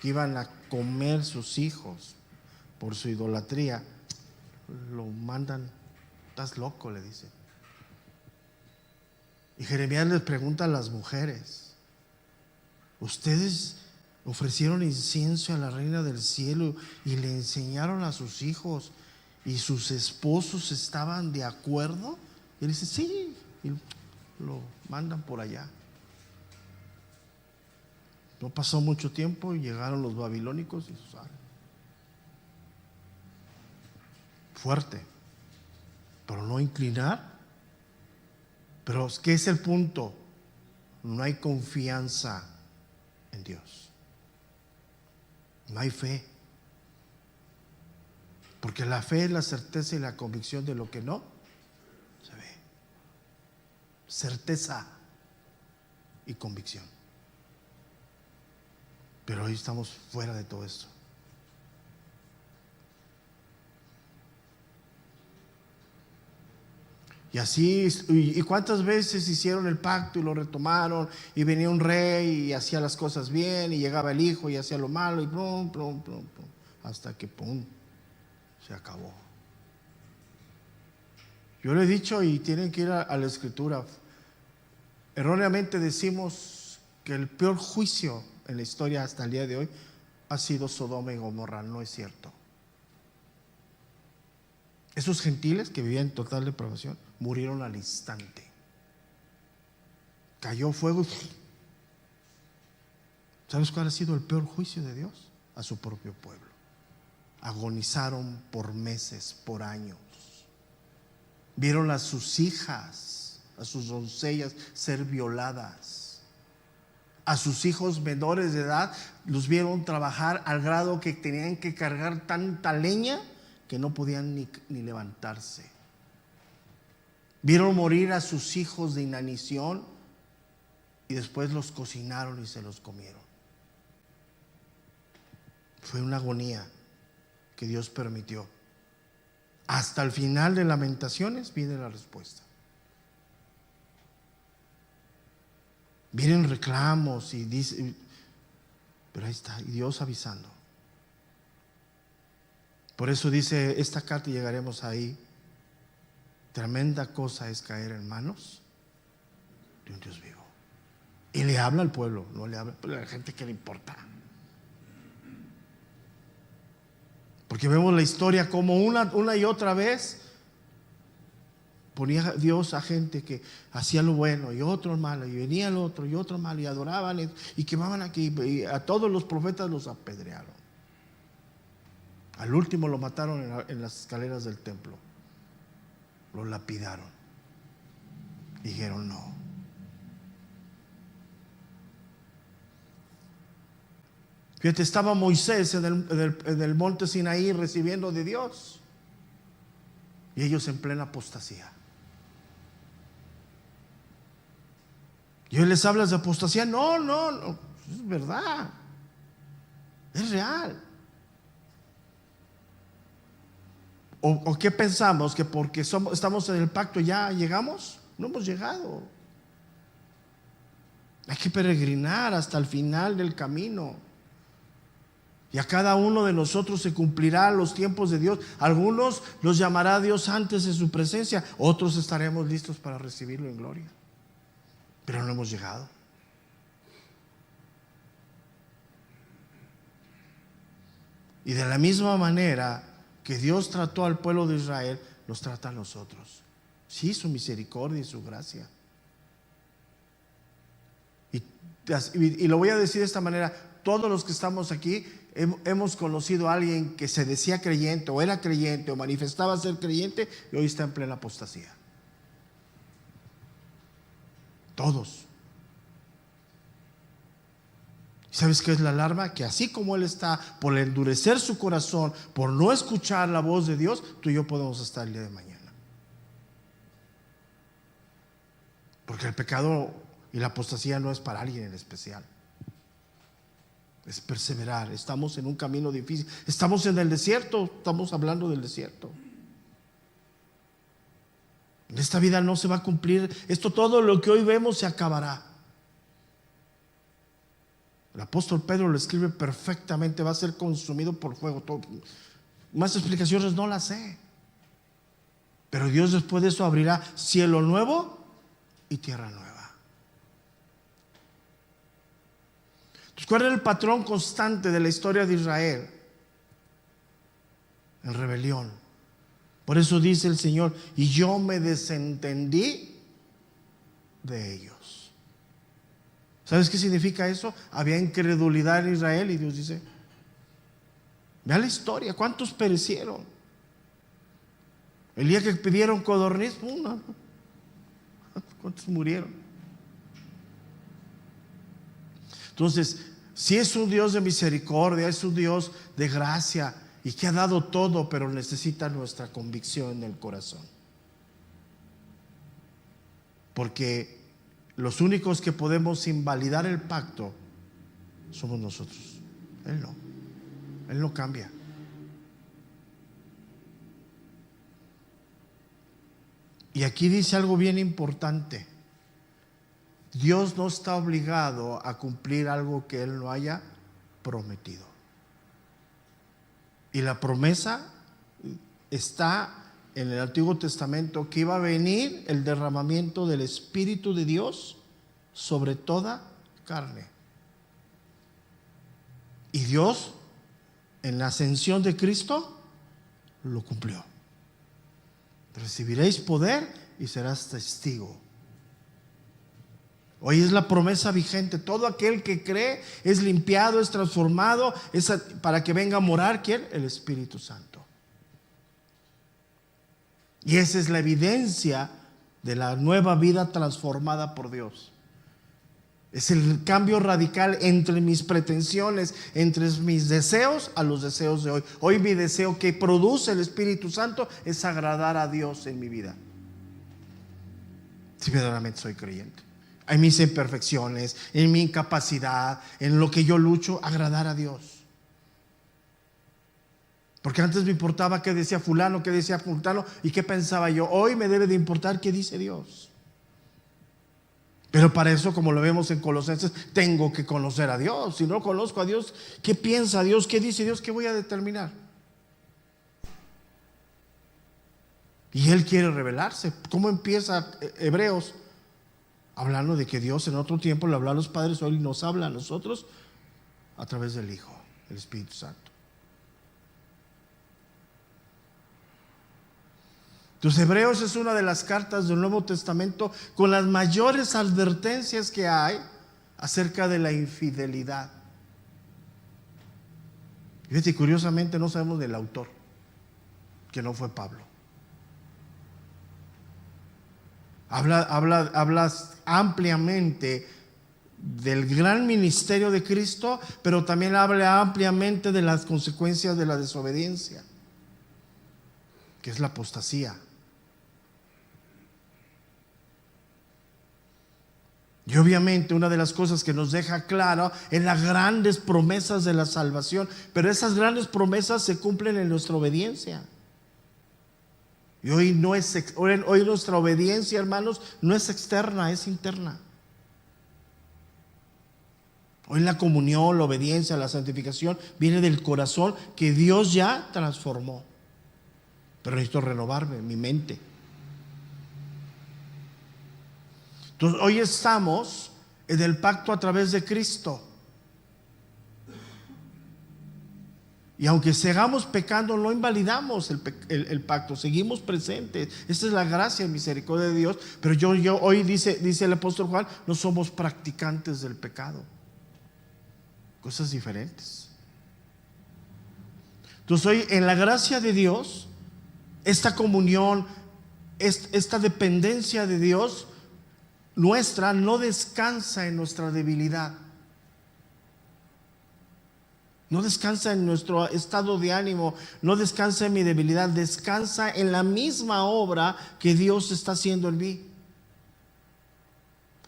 que iban a comer sus hijos por su idolatría, lo mandan, estás loco, le dice. Y Jeremías les pregunta a las mujeres: ¿ustedes ofrecieron incienso a la reina del cielo y le enseñaron a sus hijos y sus esposos estaban de acuerdo? Y él dice: sí, y lo mandan por allá. No pasó mucho tiempo y llegaron los babilónicos y salen. Fuerte, pero no inclinar. Pero ¿qué es el punto? No hay confianza en Dios. No hay fe. Porque la fe es la certeza y la convicción de lo que no se ve. Certeza y convicción. Pero hoy estamos fuera de todo esto. Y así, ¿y cuántas veces hicieron el pacto y lo retomaron? Y venía un rey y hacía las cosas bien, y llegaba el hijo y hacía lo malo, y plum, hasta que pum, se acabó. Yo le he dicho, y tienen que ir a la Escritura. Erróneamente decimos que el peor juicio en la historia hasta el día de hoy ha sido Sodoma y Gomorra. No es cierto. Esos gentiles que vivían en total depravación murieron al instante. Cayó fuego y... ¿Sabes cuál ha sido el peor juicio de Dios? A su propio pueblo. Agonizaron por meses, por años. Vieron a sus hijas, a sus doncellas ser violadas. A sus hijos menores de edad los vieron trabajar al grado que tenían que cargar tanta leña que no podían ni levantarse. Vieron morir a sus hijos de inanición y después los cocinaron y se los comieron. Fue una agonía que Dios permitió. hasta el final de Lamentaciones viene la respuesta. Vienen reclamos y dice, pero ahí está, y Dios avisando. Por eso dice esta carta, y llegaremos ahí. Tremenda cosa es caer en manos de un Dios vivo. Y le habla al pueblo, no le habla a la gente que le importa. Porque vemos la historia como una y otra vez ponía Dios a gente que hacía lo bueno y otro malo, y venía el otro y otro malo, y adoraban y quemaban aquí, y a todos los profetas los apedrearon. Al último lo mataron en las escaleras del templo, lo lapidaron. Dijeron no. Fíjate, estaba Moisés en el monte Sinaí recibiendo de Dios, y ellos en plena apostasía. Y hoy les hablas de apostasía. No, es verdad, es real. ¿O qué pensamos? ¿Que porque estamos en el pacto ya llegamos? No hemos llegado. Hay que peregrinar hasta el final del camino. Y a cada uno de nosotros se cumplirá los tiempos de Dios. Algunos los llamará Dios antes de su presencia, otros estaremos listos para recibirlo en gloria. Pero no hemos llegado. Y de la misma manera que Dios trató al pueblo de Israel, nos trata a nosotros. Sí, su misericordia y su gracia. Y lo voy a decir de esta manera: todos los que estamos aquí hemos conocido a alguien que se decía creyente, o era creyente, o manifestaba ser creyente, y hoy está en plena apostasía. Todos. ¿Sabes qué es la alarma? Que así como él está por endurecer su corazón, por no escuchar la voz de Dios, tú y yo podemos estar el día de mañana. Porque el pecado y la apostasía no es para alguien en especial. Es perseverar. Estamos en un camino difícil. Estamos en el desierto. Estamos hablando del desierto. En esta vida no se va a cumplir esto. Todo lo que hoy vemos se acabará. El apóstol Pedro lo escribe perfectamente: va a ser consumido por fuego. Todo. Más explicaciones no las sé. Pero Dios después de eso abrirá cielo nuevo y tierra nueva. Entonces, ¿cuál era el patrón constante de la historia de Israel? En rebelión. Por eso dice el Señor: y yo me desentendí de ellos. ¿Sabes qué significa eso? Había incredulidad en Israel, y Dios dice: vea la historia, ¿cuántos perecieron? El día que pidieron codorniz, ¿cuántos murieron? Entonces, si es un Dios de misericordia, es un Dios de gracia y que ha dado todo, pero necesita nuestra convicción en el corazón. Porque los únicos que podemos invalidar el pacto somos nosotros. Él no cambia. Y aquí dice algo bien importante: Dios no está obligado a cumplir algo que Él no haya prometido. Y la promesa está en el Antiguo Testamento, que iba a venir el derramamiento del Espíritu de Dios sobre toda carne. Y Dios, en la ascensión de Cristo, lo cumplió. Recibiréis poder y serás testigo. Hoy es la promesa vigente. Todo aquel que cree es limpiado, es transformado, para que venga a morar, ¿quién? El Espíritu Santo. Y esa es la evidencia de la nueva vida transformada por Dios. Es el cambio radical entre mis pretensiones, entre mis deseos a los deseos de hoy. Hoy mi deseo que produce el Espíritu Santo es agradar a Dios en mi vida. Si verdaderamente soy creyente. En mis imperfecciones, en mi incapacidad, en lo que yo lucho, agradar a Dios. Porque antes me importaba qué decía fulano, qué decía fulano y qué pensaba yo. Hoy me debe de importar qué dice Dios. Pero para eso, como lo vemos en Colosenses, tengo que conocer a Dios. Si no conozco a Dios, ¿qué piensa Dios? ¿Qué dice Dios? ¿Qué voy a determinar? Y Él quiere revelarse. ¿Cómo empieza Hebreos? Hablando de que Dios en otro tiempo le habló a los padres, hoy nos habla a nosotros a través del Hijo, el Espíritu Santo. Entonces, Hebreos es una de las cartas del Nuevo Testamento con las mayores advertencias que hay acerca de la infidelidad. Fíjate, curiosamente no sabemos del autor, que no fue Pablo. Habla ampliamente del gran ministerio de Cristo, pero también habla ampliamente de las consecuencias de la desobediencia, que es la apostasía. Y obviamente una de las cosas que nos deja claro es las grandes promesas de la salvación, pero esas grandes promesas se cumplen en nuestra obediencia. Y hoy nuestra obediencia, hermanos, no es externa, es interna. Hoy la comunión, la obediencia, la santificación viene del corazón que Dios ya transformó. Pero necesito renovarme, mi mente. Entonces, hoy estamos en el pacto a través de Cristo. Y aunque sigamos pecando, no invalidamos el pacto, seguimos presentes. Esta es la gracia y misericordia de Dios. Pero yo hoy dice el apóstol Juan, no somos practicantes del pecado. Cosas diferentes. Entonces hoy en la gracia de Dios, esta comunión, esta dependencia de Dios nuestra no descansa en nuestra debilidad. No descansa en nuestro estado de ánimo, no descansa en mi debilidad, descansa en la misma obra que Dios está haciendo en mí.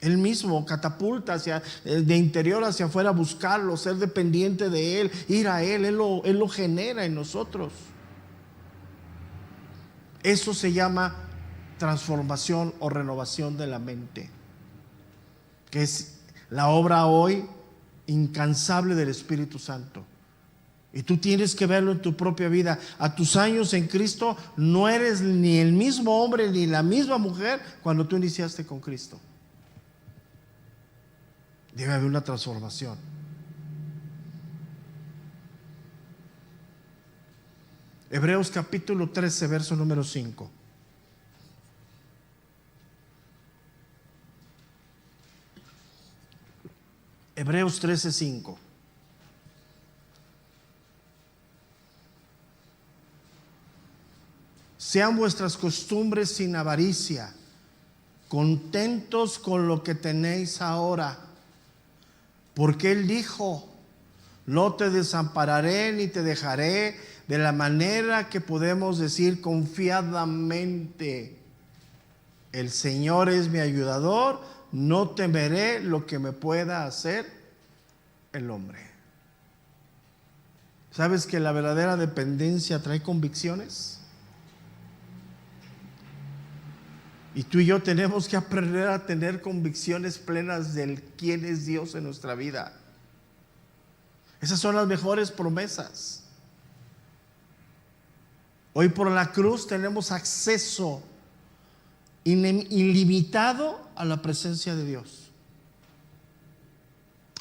Él mismo catapulta de interior hacia afuera, buscarlo, ser dependiente de Él, ir a Él lo genera en nosotros. Eso se llama transformación o renovación de la mente, que es la obra hoy incansable del Espíritu Santo. Y tú tienes que verlo en tu propia vida. A tus años en Cristo no eres ni el mismo hombre ni la misma mujer cuando tú iniciaste con Cristo. Debe haber una transformación. Hebreos capítulo 13, verso número 5. Hebreos 13, 5. Sean vuestras costumbres sin avaricia, contentos con lo que tenéis ahora. Porque Él dijo, no te desampararé ni te dejaré, de la manera que podemos decir confiadamente, el Señor es mi ayudador, no temeré lo que me pueda hacer el hombre. ¿Sabes que la verdadera dependencia trae convicciones? Y tú y yo tenemos que aprender a tener convicciones plenas del quién es Dios en nuestra vida. Esas son las mejores promesas. Hoy por la cruz tenemos acceso ilimitado a la presencia de Dios.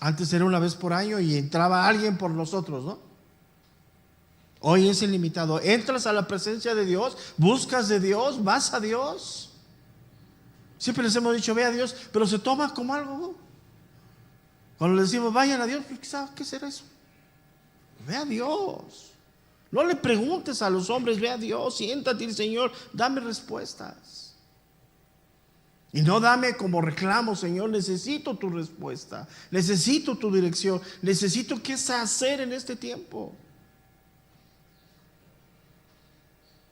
Antes era una vez por año y entraba alguien por nosotros, ¿no? Hoy es ilimitado. Entras a la presencia de Dios, buscas de Dios, vas a Dios. Siempre les hemos dicho, ve a Dios, pero se toma como algo, ¿no? Cuando le decimos, vayan a Dios, ¿qué será eso? Ve a Dios. No le preguntes a los hombres, ve a Dios, siéntate y Señor, dame respuestas. Y no dame como reclamo, Señor, necesito tu respuesta, necesito tu dirección, necesito qué hacer en este tiempo.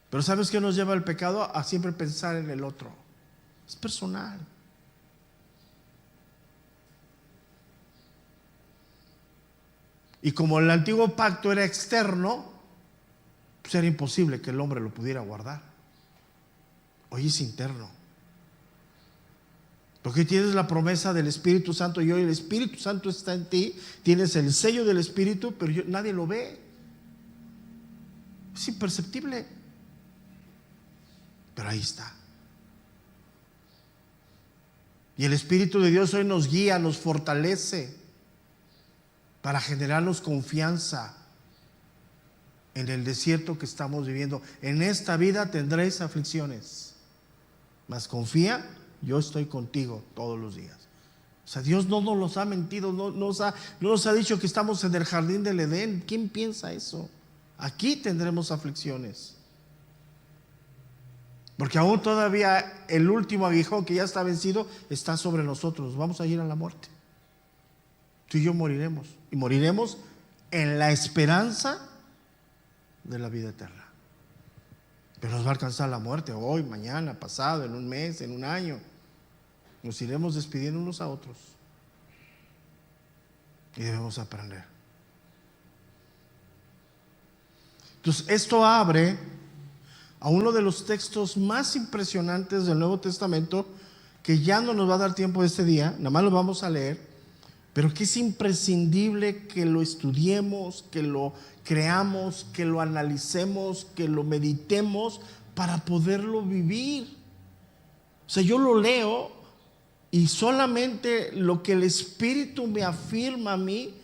Pero ¿sabes qué nos lleva el pecado? A siempre pensar en el otro. Es personal. Y como el antiguo pacto era externo, pues era imposible que el hombre lo pudiera guardar. Hoy es interno. Porque tienes la promesa del Espíritu Santo y hoy el Espíritu Santo está en ti. Tienes el sello del Espíritu, pero nadie lo ve. Es imperceptible. Pero ahí está. Y el Espíritu de Dios hoy nos guía, nos fortalece para generarnos confianza en el desierto que estamos viviendo. En esta vida tendréis aflicciones, mas confía, yo estoy contigo todos los días. O sea, Dios no nos ha mentido, no nos ha dicho que estamos en el jardín del Edén. ¿Quién piensa eso? Aquí tendremos aflicciones. Porque aún todavía el último aguijón que ya está vencido está sobre nosotros. Vamos a ir a la muerte. Tú y yo moriremos. Y moriremos en la esperanza de la vida eterna. Pero nos va a alcanzar la muerte hoy, mañana, pasado, en un mes, en un año. Nos iremos despidiendo unos a otros. Y debemos aprender. Entonces, esto abre a uno de los textos más impresionantes del Nuevo Testamento, que ya no nos va a dar tiempo este día, nada más lo vamos a leer, pero que es imprescindible que lo estudiemos, que lo creamos, que lo analicemos, que lo meditemos para poderlo vivir. O sea, yo lo leo y solamente lo que el Espíritu me afirma a mí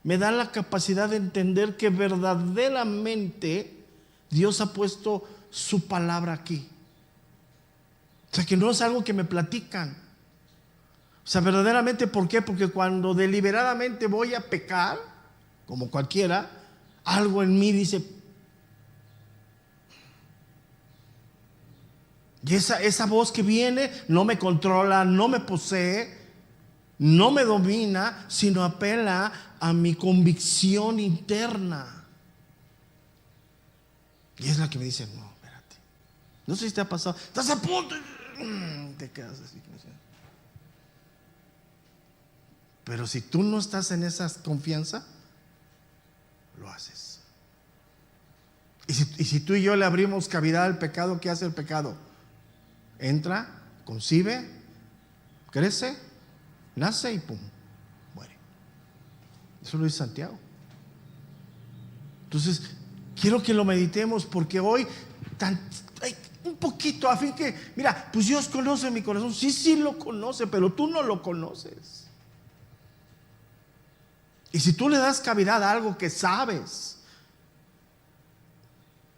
me da la capacidad de entender que verdaderamente Dios ha puesto su palabra aquí. O sea, que no es algo que me platican. O sea, verdaderamente, ¿por qué? Porque cuando deliberadamente voy a pecar, como cualquiera, algo en mí dice, y esa voz que viene no me controla, no me posee, no me domina, sino apela a mi convicción interna. Y es la que me dice, no, espérate. No sé si te ha pasado, estás a punto, te quedas así. Pero si tú no estás en esa confianza, lo haces. Y si tú y yo le abrimos cavidad al pecado, ¿qué hace el pecado? Entra, concibe, crece, nace y pum, muere. Eso lo dice Santiago. Entonces, quiero que lo meditemos, porque hoy un poquito, a fin que, mira, pues Dios conoce mi corazón. Sí lo conoce, pero tú no lo conoces. Y si tú le das cavidad a algo que sabes,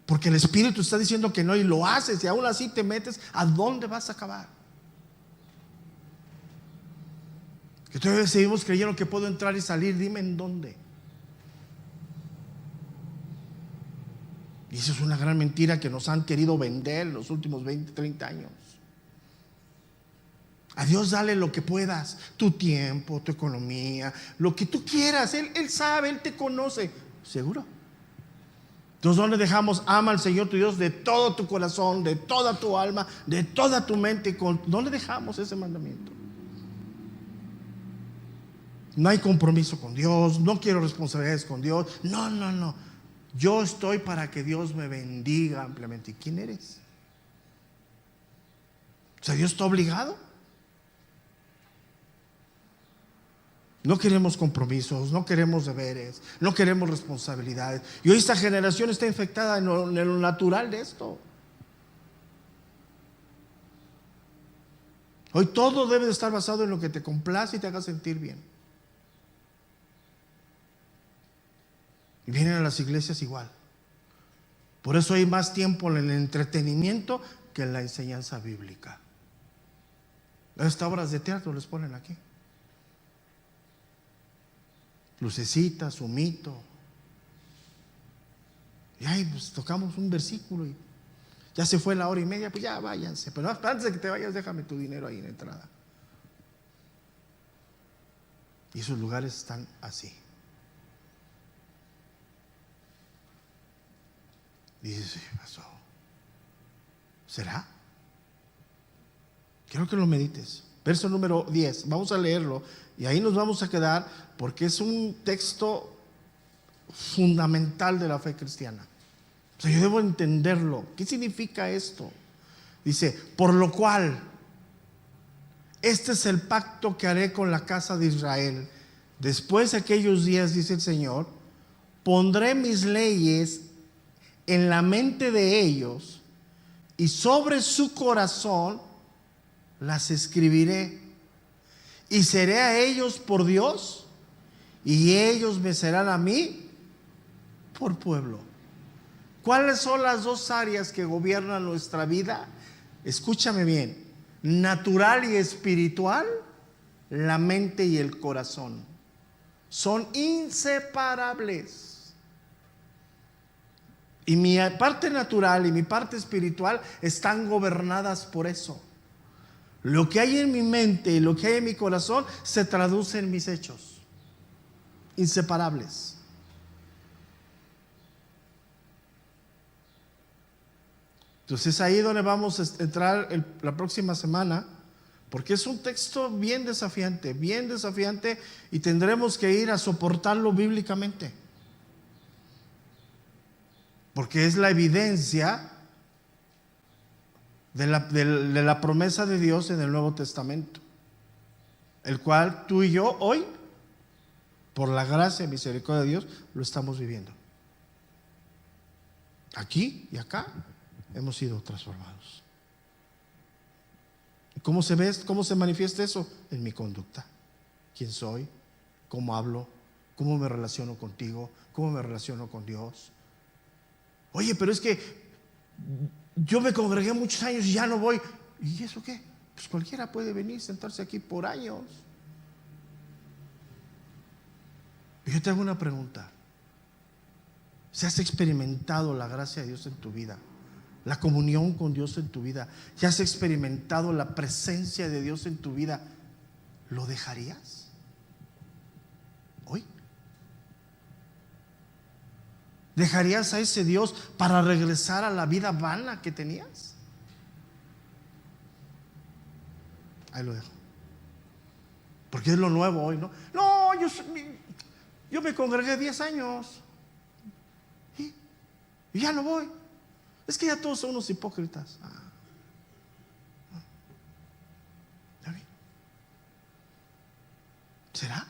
porque el Espíritu está diciendo que no y lo haces y aún así te metes, ¿a dónde vas a acabar? Que todavía seguimos creyendo que puedo entrar y salir. Dime en dónde. Y eso es una gran mentira que nos han querido vender en los últimos 20, 30 años. A Dios dale lo que puedas, tu tiempo, tu economía, lo que tú quieras. Él sabe, Él te conoce. ¿Seguro? Entonces, ¿dónde dejamos? Ama al Señor tu Dios de todo tu corazón, de toda tu alma, de toda tu mente. ¿Dónde dejamos ese mandamiento? No hay compromiso con Dios, no quiero responsabilidades con Dios. No. Yo estoy para que Dios me bendiga ampliamente. ¿Y quién eres? O sea, ¿Dios está obligado? No queremos compromisos, no queremos deberes, no queremos responsabilidades. Y hoy esta generación está infectada en lo natural de esto. Hoy todo debe de estar basado en lo que te complace y te haga sentir bien. Y vienen a las iglesias igual. Por eso hay más tiempo en el entretenimiento que en la enseñanza bíblica. Estas obras de teatro les ponen aquí. Lucecitas, humito. Y ahí pues tocamos un versículo y ya se fue la hora y media, pues ya váyanse. Pero antes de que te vayas, déjame tu dinero ahí en la entrada. Y esos lugares están así. Y dices, ¿qué pasó? ¿Será? Quiero que lo medites. Verso número 10, vamos a leerlo y ahí nos vamos a quedar, porque es un texto fundamental de la fe cristiana. O sea, yo debo entenderlo. ¿Qué significa esto? Dice, por lo cual, este es el pacto que haré con la casa de Israel. Después de aquellos días, dice el Señor, pondré mis leyes en la mente de ellos y sobre su corazón las escribiré. Y seré a ellos por Dios y ellos me serán a mí por pueblo. ¿Cuáles son las dos áreas que gobiernan nuestra vida? Escúchame bien, natural y espiritual, la mente y el corazón. Son inseparables. Y mi parte natural y mi parte espiritual están gobernadas por eso. Lo que hay en mi mente y lo que hay en mi corazón se traduce en mis hechos. Inseparables. Entonces ahí donde vamos a entrar la próxima semana, porque es un texto bien desafiante y tendremos que ir a soportarlo bíblicamente. Porque es la evidencia de la promesa de Dios en el Nuevo Testamento, el cual tú y yo hoy, por la gracia y misericordia de Dios, lo estamos viviendo. Aquí y acá hemos sido transformados. ¿Cómo se ve? ¿Cómo se manifiesta eso? En mi conducta. ¿Quién soy? ¿Cómo hablo? ¿Cómo me relaciono contigo? ¿Cómo me relaciono con Dios? Oye, pero es que yo me congregué muchos años y ya no voy. ¿Y eso qué? Pues cualquiera puede venir, sentarse aquí por años. Y yo te hago una pregunta. ¿Si has experimentado la gracia de Dios en tu vida? La comunión con Dios en tu vida. ¿Ya has experimentado la presencia de Dios en tu vida? ¿Lo dejarías hoy? ¿Dejarías a ese Dios para regresar a la vida vana que tenías? Ahí lo dejo. Porque es lo nuevo hoy, ¿no? No, yo me congregué 10 años y ya no voy. Es que ya todos son unos hipócritas. ¿Ya vi? ¿Será?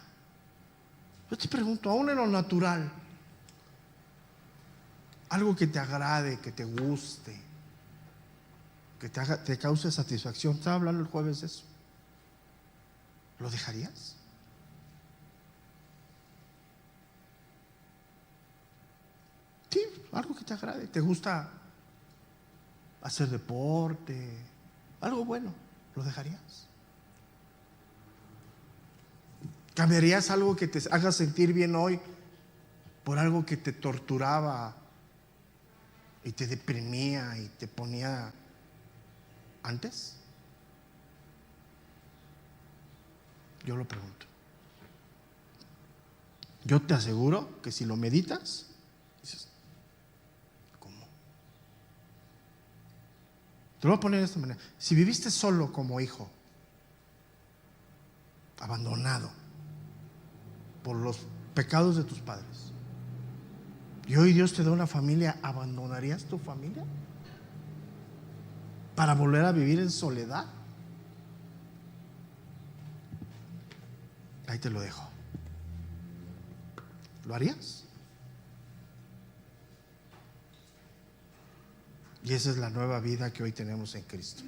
Yo te pregunto, aún en lo natural, algo que te agrade, que te guste, que te cause satisfacción. Estaba hablando el jueves de eso. ¿Lo dejarías? Sí, algo que te agrade. ¿Te gusta hacer deporte? Algo bueno, ¿lo dejarías? ¿Cambiarías algo que te haga sentir bien hoy por algo que te torturaba y te deprimía y te ponía antes? Yo lo pregunto. Yo te aseguro que si lo meditas, dices, ¿cómo? Te lo voy a poner de esta manera. Si viviste solo como hijo, abandonado por los pecados de tus padres, y hoy Dios te da una familia, ¿abandonarías tu familia para volver a vivir en soledad? Ahí te lo dejo. ¿Lo harías? Y esa es la nueva vida que hoy tenemos en Cristo.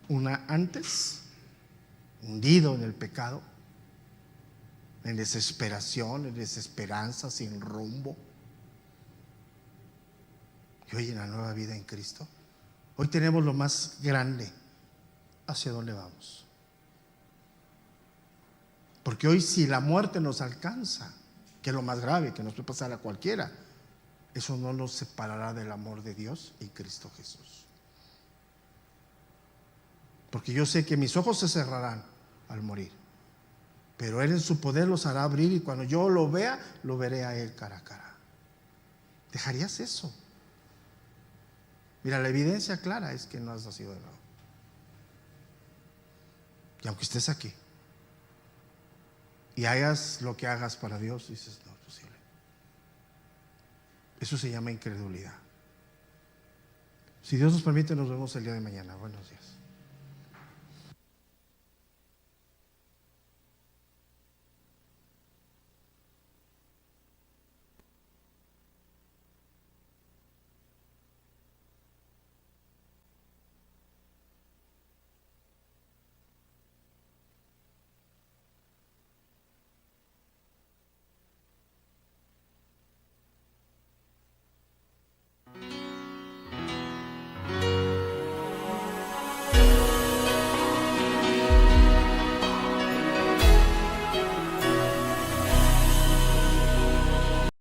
Una antes, hundido en el pecado, en desesperación, en desesperanza, sin rumbo. Y hoy en la nueva vida en Cristo, hoy tenemos lo más grande. ¿Hacia dónde vamos? Porque hoy si la muerte nos alcanza, que es lo más grave que nos puede pasar a cualquiera, eso no nos separará del amor de Dios y Cristo Jesús. Porque yo sé que mis ojos se cerrarán al morir, pero Él en su poder los hará abrir, y cuando yo lo vea, lo veré a Él cara a cara. ¿Dejarías eso? Mira, la evidencia clara es que no has nacido de nuevo. Y aunque estés aquí y hagas lo que hagas para Dios, dices, no es posible. Eso se llama incredulidad. Si Dios nos permite, nos vemos el día de mañana. Buenos días.